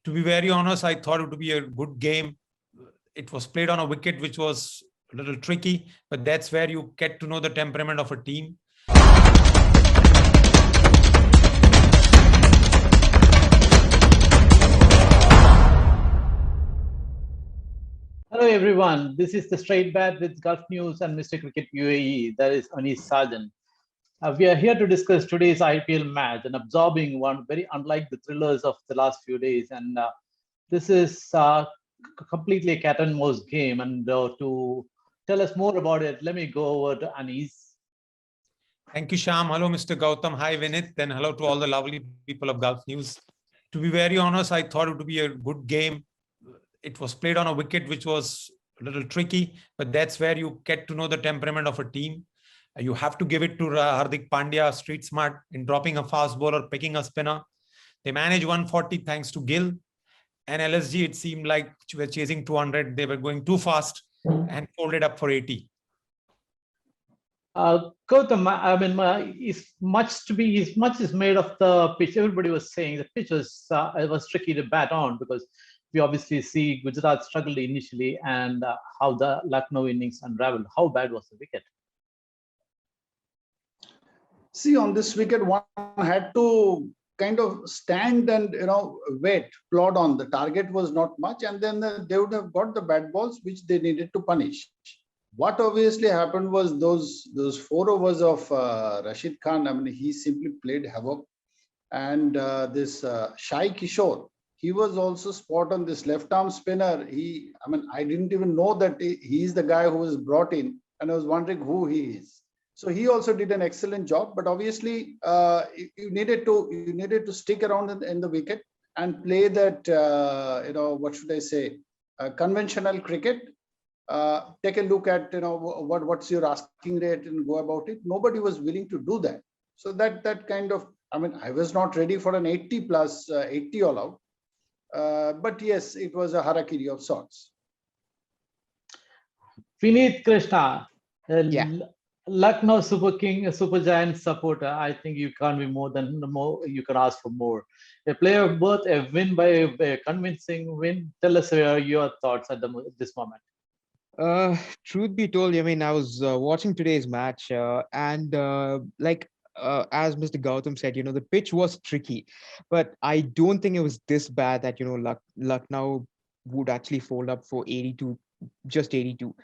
To be very honest, I thought it would be a good game. It was played on a wicket which was a little tricky, but that's where you get to know the temperament of a team. Hello everyone, this is the Straight Bat with Gulf News and Mr. Cricket UAE. That is Anis Sarjan. We are here to discuss today's IPL match, and absorbing one very unlike the thrillers of the last few days. And this is completely a cat and mouse game. And to tell us more about it, let me go over to Anis. Thank you, Sham. Hello, Mr. Gautam. Hi, Vinith. And hello to all the lovely people of Gulf News. To be very honest, I thought it would be a good game. It was played on a wicket which was a little tricky, but that's where you get to know the temperament of a team. You have to give it to Hardik Pandya, street smart in dropping a fast bowler, picking a spinner. They managed 140 thanks to Gill. And LSG, it seemed like they were chasing 200. They were going too fast and folded up for 80. Gautam, I mean, much is made of the pitch. Everybody was saying the pitch was tricky to bat on because we obviously see Gujarat struggled initially and how the Lucknow innings unraveled. How bad was the wicket? See, on this wicket, one had to kind of stand and wait, plod on. The target was not much, and then they would have got the bad balls which they needed to punish. What obviously happened was those 4 overs of Rashid Khan. I mean, he simply played havoc, and this Shai Kishore, he was also spot on. This left arm spinner. I didn't even know that he is the guy who was brought in, and I was wondering who he is. So he also did an excellent job. But obviously, you needed to stick around in the wicket and play that what should I say, conventional cricket. Take a look at what's your asking rate and go about it. Nobody was willing to do that. So that kind of, I was not ready for an 80 plus 80 all out. But yes, it was a harakiri of sorts. Vineet Krishna, Yeah. Lucknow Super King, Super Giant supporter. I think you can't be more. You can ask for more. A player of birth, a win by a convincing win. Tell us your thoughts at this moment. Truth be told, I was watching today's match, and as Mr. Gautam said, the pitch was tricky, but I don't think it was this bad that Lucknow would actually fold up for 82, just 82.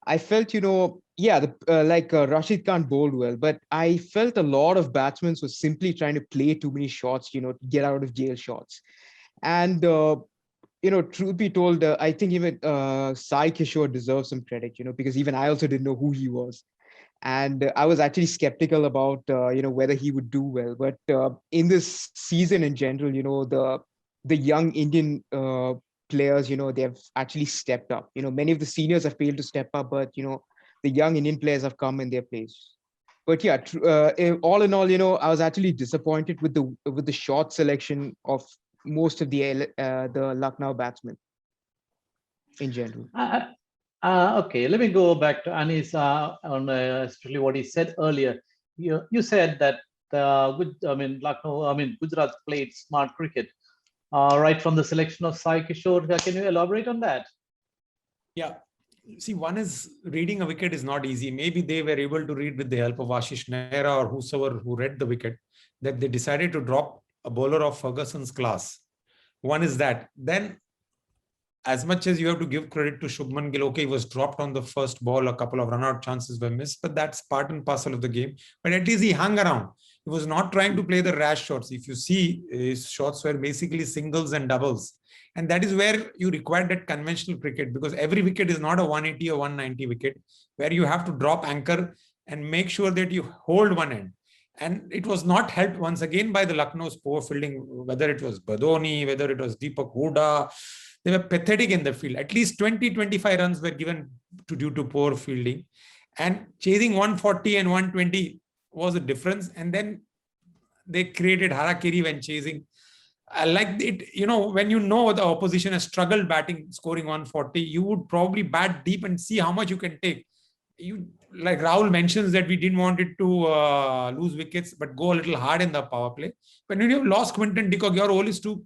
I felt, Rashid Khan bowled well, but I felt a lot of batsmen were simply trying to play too many shots, get out of jail shots. And, truth be told, I think even Sai Kishore deserves some credit, because even I also didn't know who he was. And I was actually skeptical about, whether he would do well. But in this season in general, the young Indian players, they have actually stepped up. Many of the seniors have failed to step up, but, the young Indian players have come in their place. But yeah, all in all, I was actually disappointed with the shot selection of most of the Lucknow batsmen in general. Okay, let me go back to Anis on especially what he said earlier. You said that Gujarat played smart cricket right from the selection of Sai Kishore. Can you elaborate on that? Yeah. See, one is reading a wicket is not easy. Maybe they were able to read with the help of Ashish Nehra or whosoever who read the wicket, that they decided to drop a bowler of Ferguson's class. One is that. Then, as much as you have to give credit to Shubman Gill, okay, he was dropped on the first ball, a couple of run-out chances were missed, but that's part and parcel of the game. But at least he hung around. He was not trying to play the rash shots. If you see, his shots were basically singles and doubles. And that is where you require that conventional cricket, because every wicket is not a 180 or 190 wicket, where you have to drop anchor and make sure that you hold one end. And it was not helped once again by the Lucknow's poor fielding, whether it was Badoni, whether it was Deepak Hooda. They were pathetic in the field. At least 20-25 runs were given due to poor fielding. And chasing 140 and 120 was a difference. And then they created harakiri when chasing. Like it, when the opposition has struggled batting, scoring 140, you would probably bat deep and see how much you can take. Like Rahul mentions that we didn't want it to lose wickets, but go a little hard in the power play. But when you have lost Quinton de Kock, your role is to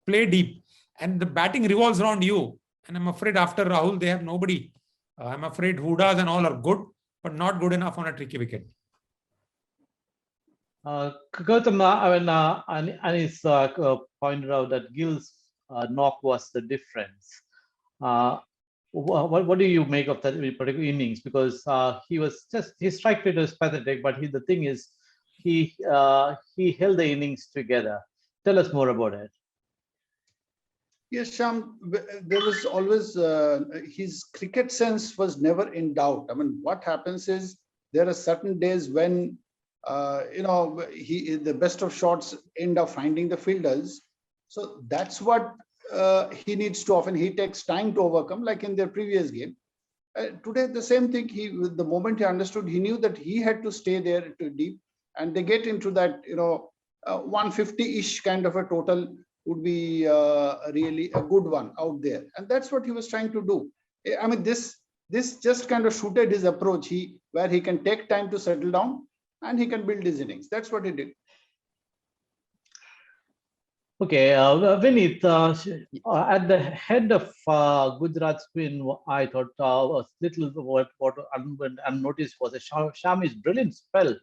play deep. and the batting revolves around you. And I'm afraid after Rahul, they have nobody. I'm afraid Hudas and all are good, but not good enough on a tricky wicket. Gautam, Anis pointed out that Gill's knock was the difference. What do you make of that particular innings? Because his strike rate was pathetic, but the thing is, he held the innings together. Tell us more about it. Yes, Sham, there was always, his cricket sense was never in doubt. I mean, what happens is there are certain days when, the best of shots end up finding the fielders. So that's what he needs to often. He takes time to overcome, like in their previous game. Today, the same thing. The moment he understood, he knew that he had to stay there too deep, and they get into that, 150-ish kind of a total would be really a good one out there, and that's what he was trying to do. I mean, this just kind of suited his approach. Where he can take time to settle down and he can build his innings. That's what he did. Okay, Vineet, at the head of Gujarat's win, I thought a little what unnoticed was Shami's brilliant spell.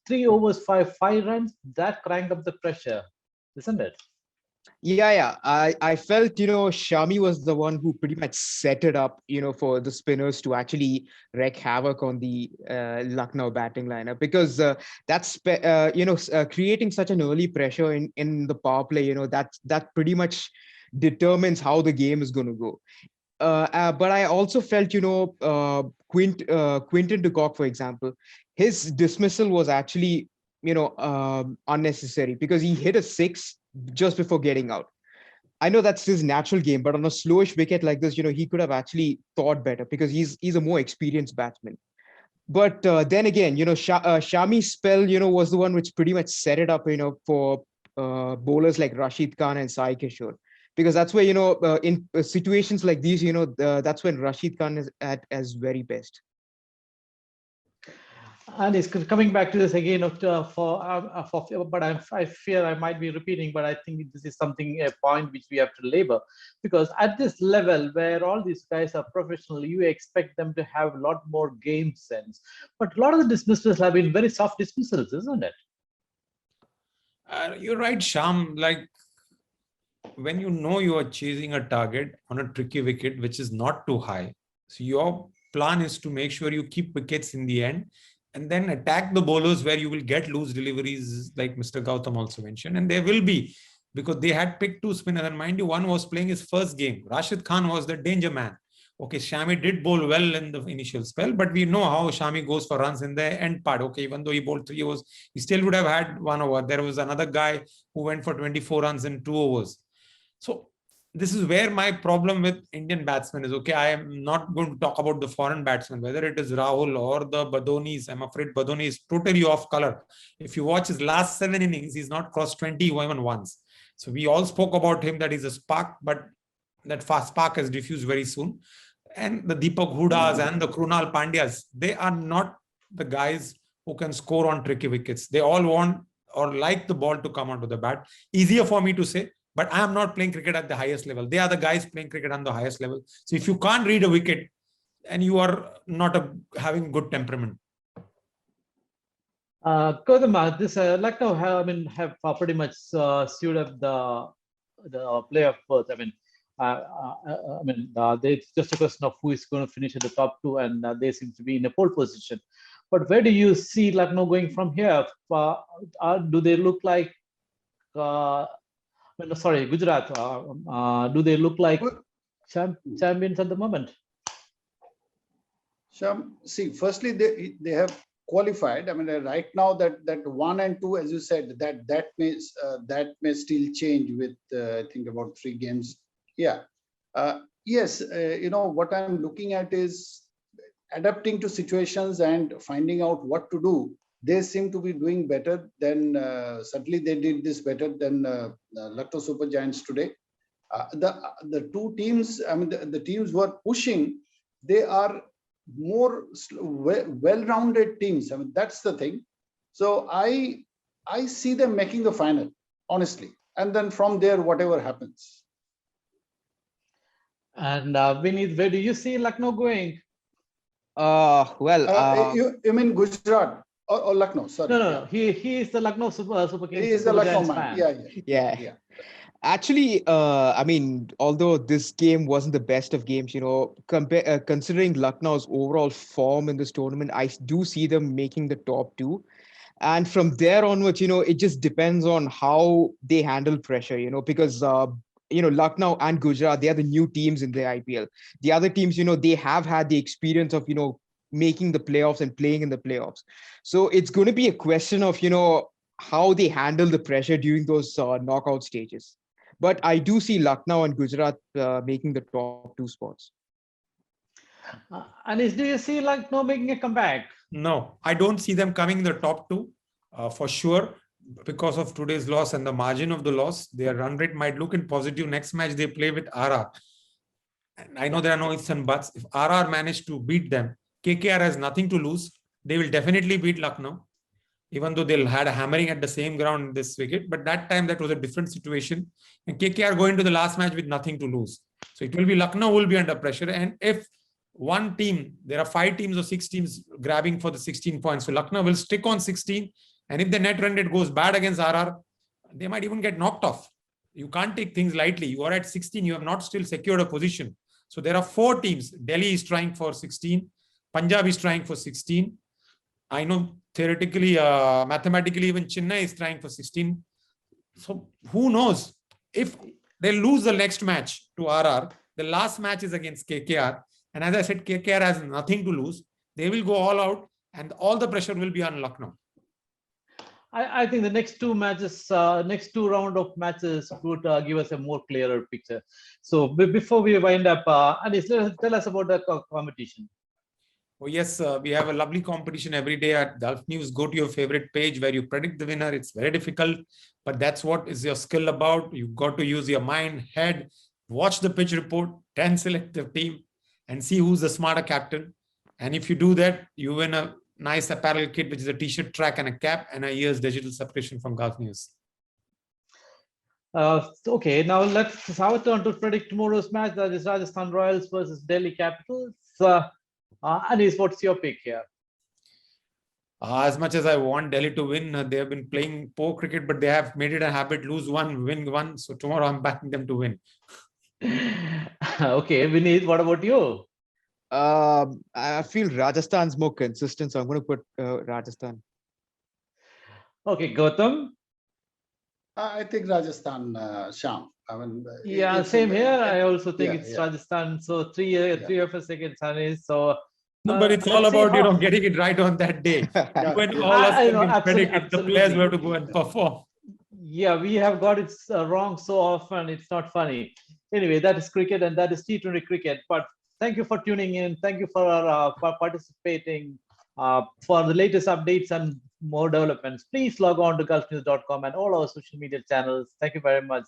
3 overs, 5 runs. That cranked up the pressure, isn't it? Yeah. I felt, Shami was the one who pretty much set it up, for the spinners to actually wreak havoc on the Lucknow batting lineup, because that's, creating such an early pressure in the power play, that pretty much determines how the game is going to go. But I also felt, Quinton de Kock, for example, his dismissal was actually, unnecessary, because he hit a 6 just before getting out. I know that's his natural game, but on a slowish wicket like this, he could have actually thought better, because he's a more experienced batsman. But then again, Shami's spell, was the one which pretty much set it up, for bowlers like Rashid Khan and Sai Kishore. Because that's where, in situations like these, that's when Rashid Khan is at his very best. And it's coming back to this again, but I fear I might be repeating, but I think this is a point which we have to labor, because at this level where all these guys are professional, you expect them to have a lot more game sense. But a lot of the dismissals have been very soft dismissals, isn't it? You're right, Sham. Like, when you are chasing a target on a tricky wicket, which is not too high, so your plan is to make sure you keep wickets in the end, and then attack the bowlers where you will get loose deliveries, like Mr. Gautam also mentioned. And there will be, because they had picked 2 spinners. And mind you, one was playing his first game. Rashid Khan was the danger man. Okay, Shami did bowl well in the initial spell, but we know how Shami goes for runs in the end part. Okay, even though he bowled 3 overs, he still would have had 1 over. There was another guy who went for 24 runs in 2 overs. So this is where my problem with Indian batsmen is. Okay, I am not going to talk about the foreign batsmen, whether it is Rahul or the Badonis. I'm afraid Badoni is totally off color. If you watch his last 7 innings, he's not crossed 20 even once. So we all spoke about him that he's a spark, but that fast spark has diffused very soon. And the Deepak Hudas and the Krunal Pandyas, they are not the guys who can score on tricky wickets. They all want or like the ball to come onto the bat. Easier for me to say, but I am not playing cricket at the highest level. They are the guys playing cricket on the highest level. So if you can't read a wicket, and you are not having good temperament. Gautam, this Lucknow have pretty much sued up the play of berth. It's just a question of who is going to finish at the top 2, and they seem to be in a pole position. But where do you see Lucknow going from here? Do they look like? Gujarat. Do they look like champions at the moment? Sham, see, firstly, they have qualified. I mean, right now that 1 and 2, as you said, that may still change with I think about 3 games. Yeah. Yes. What I'm looking at is adapting to situations and finding out what to do. They seem to be doing better than, certainly they did this better than Lucknow Super Giants today. The 2 teams, the teams who are pushing, they are more well-rounded teams. That's the thing. So I see them making the final, honestly. And then from there, whatever happens. And Vineet, where do you see Lucknow going? You mean Gujarat or Lucknow? Sorry. No. He is the Lucknow Super Kings. He is the Super Lucknow Giants man. fan. Yeah. Actually, I mean, although this game wasn't the best of games, considering Lucknow's overall form in this tournament, I do see them making the top two. And from there onwards, it just depends on how they handle pressure, because, Lucknow and Gujarat, they are the new teams in the IPL. The other teams, they have had the experience of, making the playoffs and playing in the playoffs. So it's going to be a question of, how they handle the pressure during those knockout stages. But I do see Lucknow and Gujarat making the top two spots. Anish, do you see Lucknow making a comeback? No, I don't see them coming in the top two for sure because of today's loss and the margin of the loss. Their run rate might look in positive. Next match they play with RR. And I know there are no ifs and buts. If RR manage to beat them, KKR has nothing to lose. They will definitely beat Lucknow, even though they'll had a hammering at the same ground this wicket. But that time, that was a different situation. And KKR going to the last match with nothing to lose. So it will be Lucknow will be under pressure. And if one team, there are 5 teams or 6 teams grabbing for the 16 points. So Lucknow will stick on 16. And if the net run rate goes bad against RR, they might even get knocked off. You can't take things lightly. You are at 16. You have not still secured a position. So there are 4 teams. Delhi is trying for 16. Punjab is trying for 16. I know theoretically, mathematically, even Chennai is trying for 16. So who knows? If they lose the next match to RR, the last match is against KKR. And as I said, KKR has nothing to lose. They will go all out and all the pressure will be on Lucknow. I think the next 2 matches, next 2 round of matches would give us a more clearer picture. So before we wind up, Anish, tell us about the competition. Oh, yes, we have a lovely competition every day at Gulf News. Go to your favorite page where you predict the winner. It's very difficult, but that's what is your skill about. You've got to use your mind, head, watch the pitch report, 10 selective team, and see who's the smarter captain. And if you do that, you win a nice apparel kit, which is a t-shirt, track, and a cap, and a year's digital subscription from Gulf News. Okay, now let's have a turn to predict tomorrow's match. That is Rajasthan Royals versus Delhi Capitals. Anish, what's your pick here? As much as I want Delhi to win, they have been playing poor cricket, but they have made it a habit, lose 1, win 1. So tomorrow I'm backing them to win. Okay, Vineet, what about you? I feel Rajasthan's more consistent, so I'm going to put Rajasthan. Okay, Gautam? I think Rajasthan, Sham. I mean, same here. I also think it's Rajasthan. So three of us against Anish. So no, but it's all about getting it right on that day. When all us predict, the players have to go and perform. Yeah, we have got it wrong so often. It's not funny. Anyway, that is cricket and that is T20 cricket. But thank you for tuning in. Thank you for participating. For the latest updates and more developments, please log on to gulfnews.com and all our social media channels. Thank you very much.